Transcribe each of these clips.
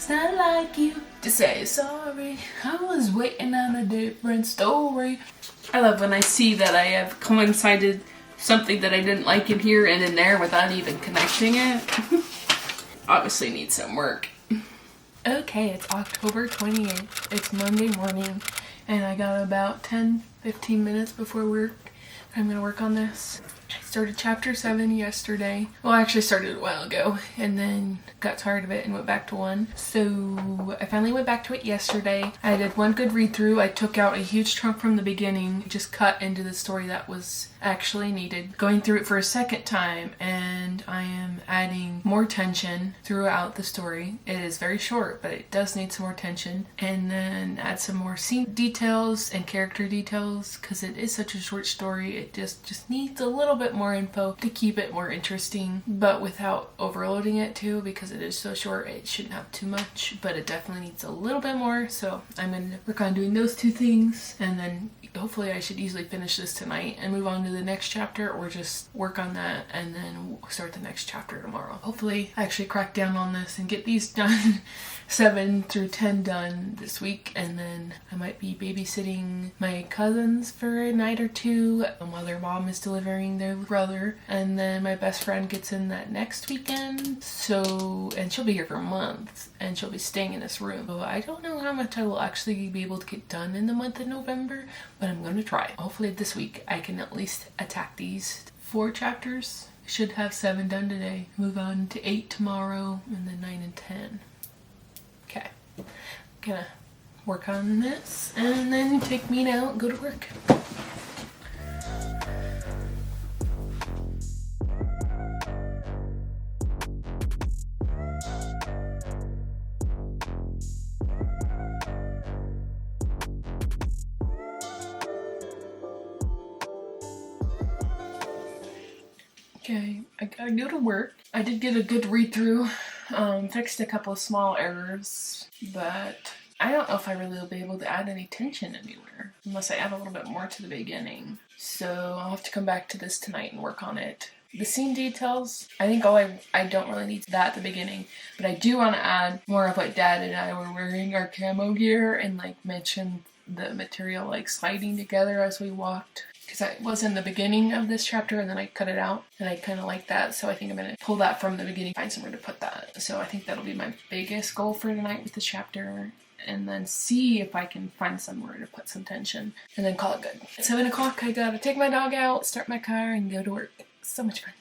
It's not like you to say sorry. I was waiting on a different story. I love when I see that I have coincided something that I didn't like in here and in there without even connecting it. Obviously needs some work. Okay, it's October 28th. It's Monday morning and I got about 10-15 minutes before work. I'm gonna work on this. I started chapter 7 yesterday. Well, I actually started a while ago and then got tired of it and went back to 1. So I finally went back to it yesterday. I did one good read through. I took out a huge chunk from the beginning, just cut into the story that was actually needed. Going through it for a second time, and I am adding more tension throughout the story. It is very short, but it does need some more tension. And then add some more scene details and character details, because it is such a short story. It just needs a little bit more info to keep it more interesting, but without overloading it too, because it is so short. It shouldn't have too much, but it definitely needs a little bit more. So I'm gonna work on doing those two things, and then hopefully I should easily finish this tonight and move on to the next chapter, or just work on that and then start the next chapter tomorrow. Hopefully I actually crack down on this and get these done 7 through 10 done this week, and then I might be babysitting my cousins for a night or two while their mom is delivering their brother, and then my best friend gets in that next weekend. So, and she'll be here for a month and she'll be staying in this room. So I don't know how much I will actually be able to get done in the month of November, but I'm going to try. Hopefully this week I can at least attack these 4 chapters. I should have 7 done today. Move on to 8 tomorrow, and then 9 and 10. Okay, gonna work on this and then take me out and go to work. Okay, I gotta go to work. I did get a good read through, fixed a couple of small errors, but I don't know if I really will be able to add any tension anywhere unless I add a little bit more to the beginning. So I'll have to come back to this tonight and work on it. The scene details, I think I don't really need that at the beginning, but I do want to add more of what Dad and I were wearing our camo gear, and like mention the material like sliding together as we walked. Because that was in the beginning of this chapter and then I cut it out, and I kind of like that, so I think I'm going to pull that from the beginning, find somewhere to put that. So I think that'll be my biggest goal for tonight with this chapter, and then see if I can find somewhere to put some tension, and then call it good. At 7 o'clock I gotta take my dog out, start my car, and go to work. So much fun.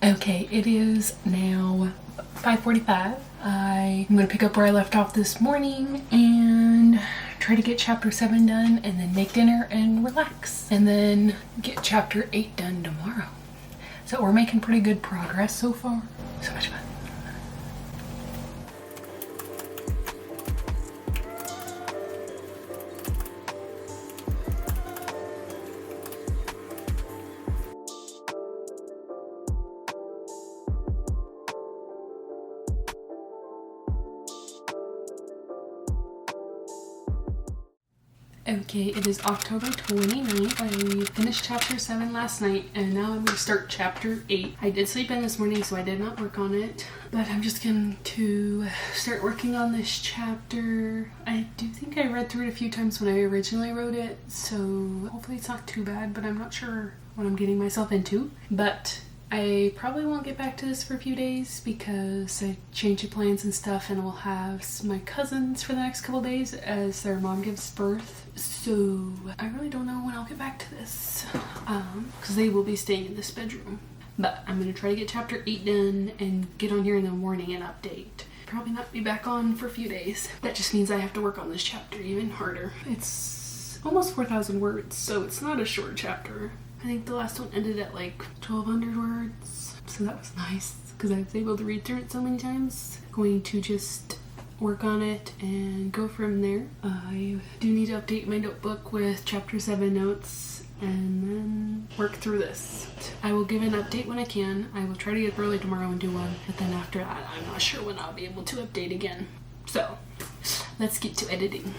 Okay, it is now 5:45. I'm going to pick up where I left off this morning and try to get chapter 7 done, and then make dinner and relax, and then get chapter 8 done tomorrow. So we're making pretty good progress so far. So much fun. Okay, it is October 29th. I finished chapter 7 last night, and now I'm going to start chapter 8. I did sleep in this morning, so I did not work on it, but I'm just going to start working on this chapter. I do think I read through it a few times when I originally wrote it, so hopefully it's not too bad, but I'm not sure what I'm getting myself into. But I probably won't get back to this for a few days because I changed the plans and stuff, and we'll have my cousins for the next couple days as their mom gives birth. So I really don't know when I'll get back to this because they will be staying in this bedroom. But I'm going to try to get chapter 8 done and get on here in the morning and update. Probably not be back on for a few days. That just means I have to work on this chapter even harder. It's almost 4,000 words, so it's not a short chapter. I think the last one ended at like 1,200 words, so that was nice because I was able to read through it so many times. Going to just work on it and go from there. I do need to update my notebook with chapter 7 notes and then work through this. I will give an update when I can. I will try to get early tomorrow and do one, but then after that I'm not sure when I'll be able to update again. So let's get to editing.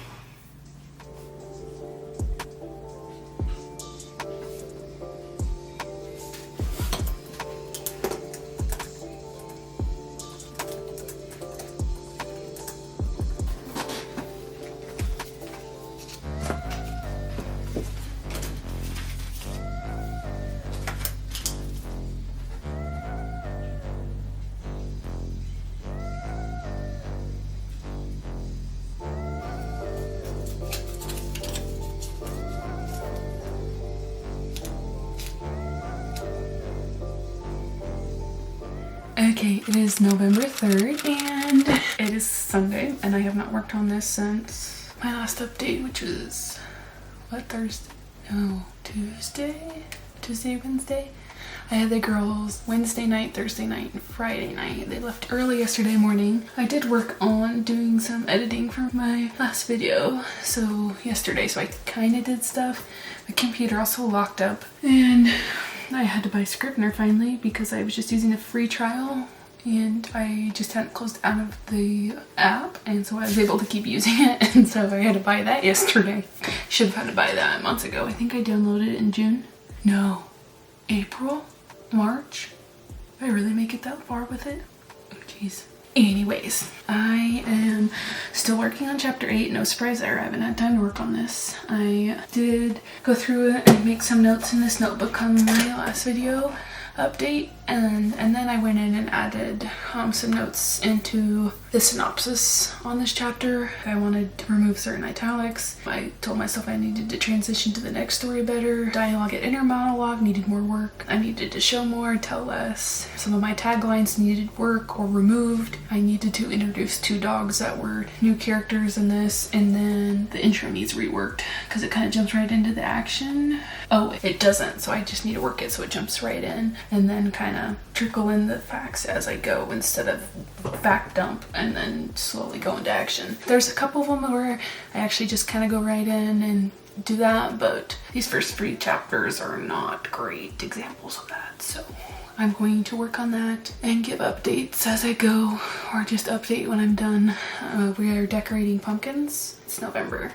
Okay, it is November 3rd and it is Sunday and I have not worked on this since my last update, which was, what, Thursday? No, Tuesday, Wednesday? I had the girls Wednesday night, Thursday night, and Friday night. They left early yesterday morning. I did work on doing some editing for my last video, so yesterday, so I kind of did stuff. My computer also locked up, and I had to buy Scrivener finally because I was just using a free trial and I just hadn't closed out of the app, and so I was able to keep using it, and so I had to buy that yesterday. Should have had to buy that months ago. I think I downloaded it in June. No, April? March? Did I really make it that far with it? Oh jeez. Anyways, I am still working on chapter 8. No surprise there, I haven't had time to work on this. I did go through it and make some notes in this notebook on my last video update, and then I went in and added some notes into the synopsis on this chapter. I wanted to remove certain italics. I told myself I needed to transition to the next story better. Dialogue and inner monologue needed more work. I needed to show more, tell less. Some of my taglines needed work or removed. I needed to introduce 2 dogs that were new characters in this, and then the intro needs reworked because it kind of jumps right into the action. Oh, it doesn't, so I just need to work it so it jumps right in, and then kind of trickle in the facts as I go instead of fact dump and then slowly go into action. There's a couple of them where I actually just kind of go right in and do that, but these first 3 chapters are not great examples of that, so I'm going to work on that and give updates as I go, or just update when I'm done. We are decorating pumpkins. It's November.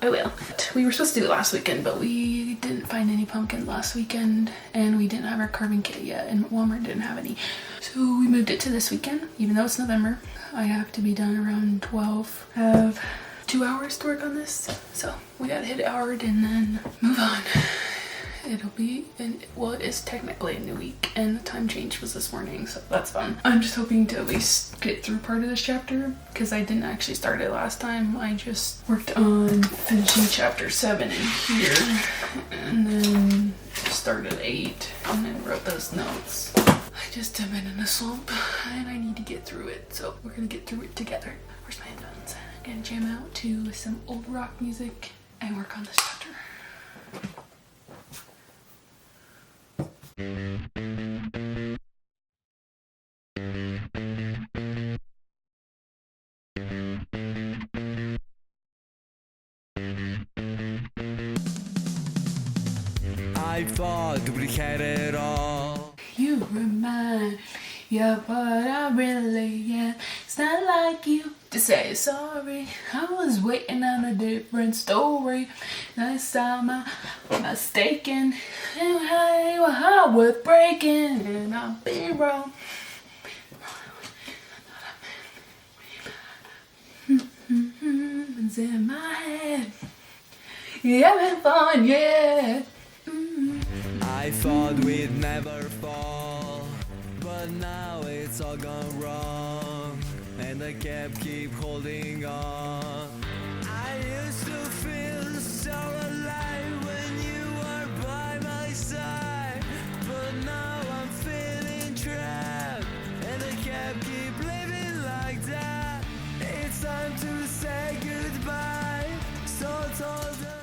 I will. We were supposed to do it last weekend, but we didn't find any pumpkins last weekend, and we didn't have our carving kit yet, and Walmart didn't have any. So we moved it to this weekend, even though it's November. I have to be done around 12. I have 2 hours to work on this, so we gotta hit it hard and then move on. It'll be, well, it is technically a new week, and the time change was this morning, so that's fun. I'm just hoping to at least get through part of this chapter, because I didn't actually start it last time. I just worked on finishing chapter 7 in here, and then started 8, and then wrote those notes. I just have been in a slump, and I need to get through it, so we're gonna get through it together. Where's my headphones? I'm gonna jam out to some old rock music and work on this chapter. I thought we had it all. You remind me of what I really am. It's not like you to say sorry. I was waiting on a different story. Next time I'm mistaken, and I were heart worth breaking, and I'll be wrong. It's in my head. You having fun, yeah. I thought we'd never fall, but now it's all gone wrong, and I keep holding on. I used to feel so alive when you were by my side, but now I'm feeling trapped, and I keep living like that. It's time to say goodbye, so I told her.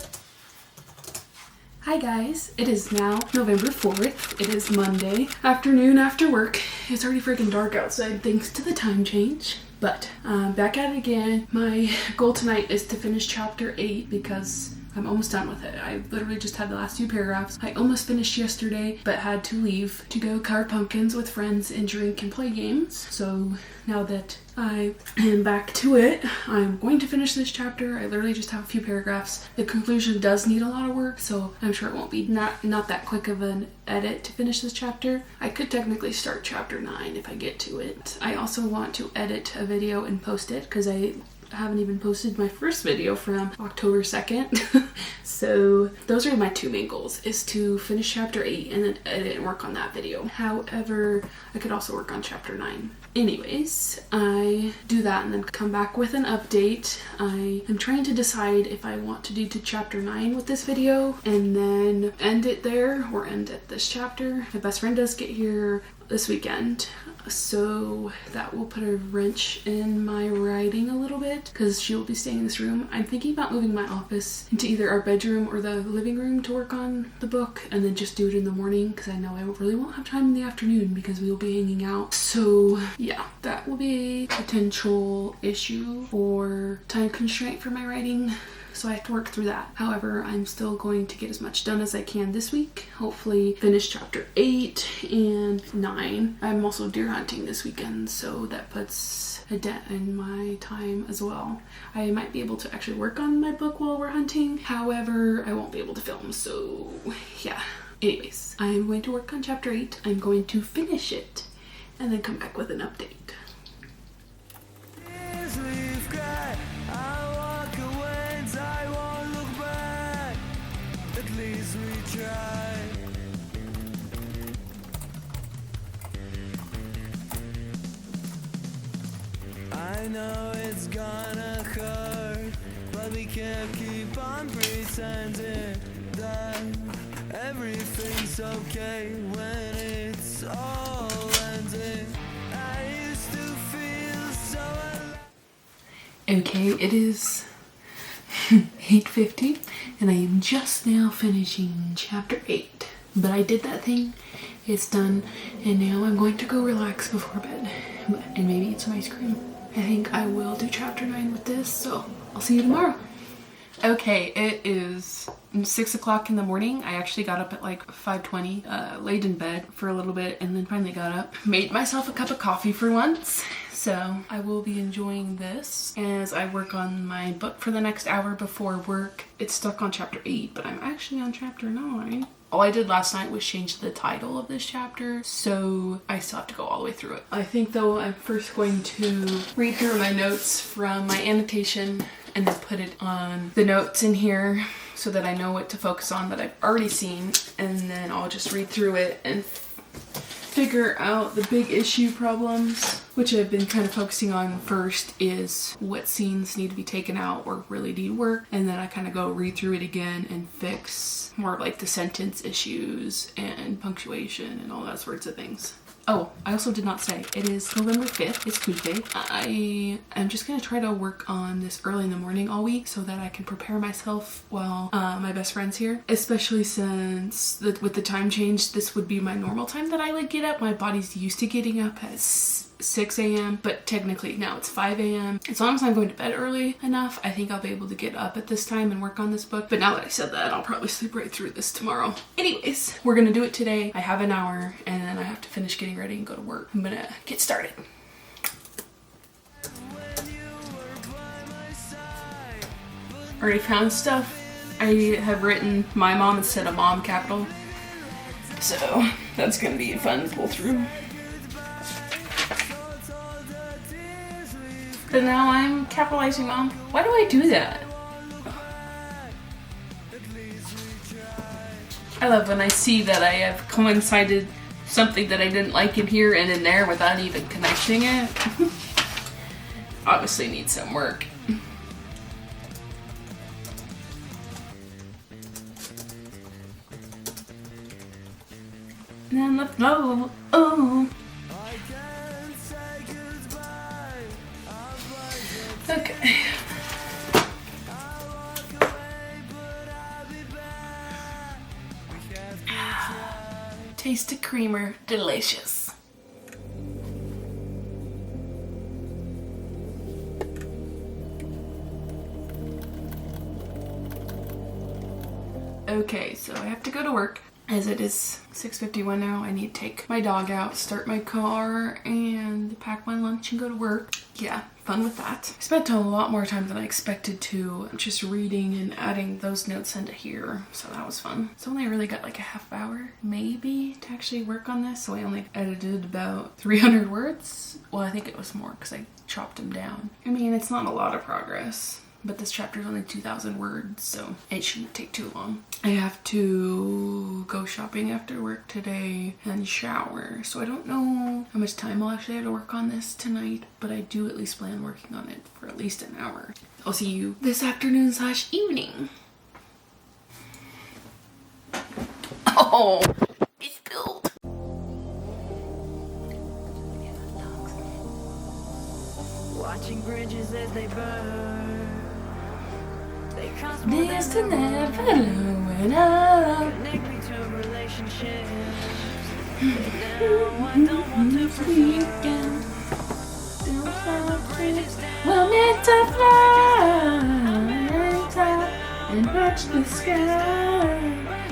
Hi guys, it is now November 4th. It is Monday afternoon after work. It's already freaking dark outside thanks to the time change. But back at it again. My goal tonight is to finish chapter 8 because I'm almost done with it. I literally just had the last 2 paragraphs. I almost finished yesterday, but had to leave to go carve pumpkins with friends and drink and play games. So now that I am back to it, I'm going to finish this chapter. I literally just have a few paragraphs. The conclusion does need a lot of work, so I'm sure it won't be not that quick of an edit to finish this chapter. I could technically start chapter 9 if I get to it. I also want to edit a video and post it because I haven't even posted my first video from October 2nd. So those are my 2 main goals, is to finish chapter 8 and then edit and work on that video. However, I could also work on chapter 9. Anyways, I do that and then come back with an update. I am trying to decide if I want to do to chapter 9 with this video and then end it there or end at this chapter. My best friend does get here this weekend. So that will put a wrench in my writing a little bit because she will be staying in this room. I'm thinking about moving my office into either our bedroom or the living room to work on the book and then just do it in the morning because I know I really won't have time in the afternoon because we will be hanging out. So yeah, that will be a potential issue or time constraint for my writing. So I have to work through that. However, I'm still going to get as much done as I can this week. Hopefully finish chapter 8 and 9. I'm also deer hunting this weekend, so that puts a dent in my time as well. I might be able to actually work on my book while we're hunting. However, I won't be able to film, so yeah. Anyways, I'm going to work on chapter 8. I'm going to finish it and then come back with an update. I know it's gonna hurt, but we can't keep on pretending that everything's okay when it's all ending. I used to feel so alive. Okay, it is 8:50 and I am just now finishing chapter 8. But I did that thing, it's done, and now I'm going to go relax before bed and maybe eat some ice cream. I think I will do chapter 9 with this, so I'll see you tomorrow. Okay, it is 6 o'clock in the morning. I actually got up at like 5:20, laid in bed for a little bit and then finally got up. Made myself a cup of coffee for once. So I will be enjoying this as I work on my book for the next hour before work. It's stuck on chapter 8, but I'm actually on chapter 9. All I did last night was change the title of this chapter, so I still have to go all the way through it. I think though I'm first going to read through my notes from my annotation and then put it on the notes in here so that I know what to focus on that I've already seen, and then I'll just read through it and figure out the big issue problems, which I've been kind of focusing on first is what scenes need to be taken out or really need work, and then I kind of go read through it again and fix more like the sentence issues and punctuation and all that sorts of things. Oh, I also did not say, it is November 5th, it's Tuesday. I am just gonna try to work on this early in the morning all week so that I can prepare myself while my best friend's here. Especially since with the time change, this would be my normal time that I would get up. My body's used to getting up at 6 a.m. but technically now it's 5 a.m. As long as I'm going to bed early enough, I think I'll be able to get up at this time and work on this book. But now that I said that, I'll probably sleep right through this tomorrow. Anyways, we're gonna do it today. I have an hour and then I have to finish getting ready and go to work. I'm gonna get started. Already found stuff. I have written my mom instead of mom capital. So that's gonna be fun to pull through. But now I'm capitalizing mom. Why do I do that? I love when I see that I have coincided something that I didn't like in here and in there without even connecting it. Obviously needs some work. And then the flow. Oh. Okay. Taste of creamer, delicious. Okay, so I have to go to work. As it is 6:51 now, I need to take my dog out, start my car, and pack my lunch and go to work. Yeah, fun with that. I spent a lot more time than I expected to just reading and adding those notes into here, so that was fun. It's only really got like a half hour, maybe, to actually work on this, so I only edited about 300 words. Well, I think it was more because I chopped them down. I mean, it's not a lot of progress. But this chapter is only 2,000 words, so it shouldn't take too long. I have to go shopping after work today and shower, so I don't know how much time I'll actually have to work on this tonight, but I do at least plan working on it for at least an hour. I'll see you this afternoon/evening. Oh, it's spilled. bridges as they burn. They cost more This to than never blowing up. connect me to relationships. But now I don't want to pursue. Bridges down. We're meant to fly and watch the sky.